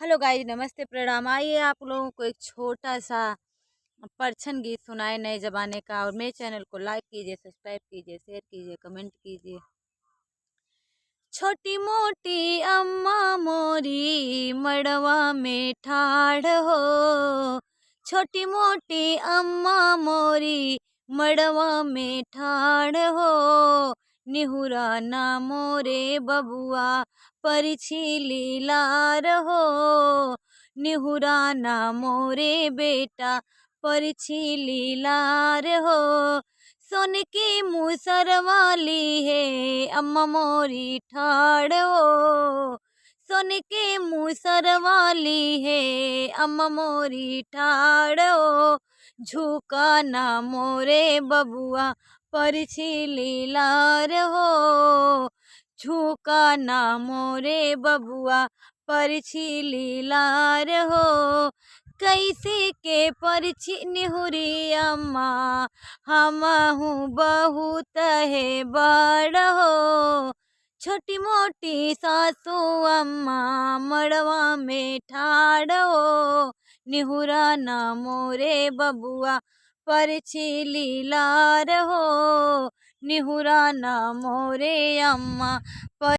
Hello guys, नमस्ते प्रणाम। आइए आप लोगों को एक छोटा सा परछन गीत सुनाए नए जमाने का। और मेरे चैनल को लाइक कीजिए, सब्सक्राइब कीजिए, शेयर कीजिए, कमेंट कीजिए। छोटी मोटी अम्मा मोरी मड़वा में ठाड़ हो, छोटी मोटी अम्मा मोरी मड़वा में ठाड़ हो। निहुरा ना मोरे बबुआ परिछी लीलार हो, निहुरा ना मोरे बेटा परिछी लीलार हो। सोन की मूसर वाली है अम्मा मोरी ठाड़ हो, सोन के मूसर वाली है अम्मा मोरी ठाड़ हो। झुका ना मोरे बबुआ परिछी लीलार हो, झुका ना मोरे बबुआ परिछी लीलार हो। कैसे के परिछी निहुरी अम्मा हमहू बहुत है बड़ हो। छोटी मोटी सासू अम्मा मड़वा में ठाड़ हो, निहुरा ना मोरे बबुआ परिछी लीलार हो, निहुरा ना मोरे अम्मा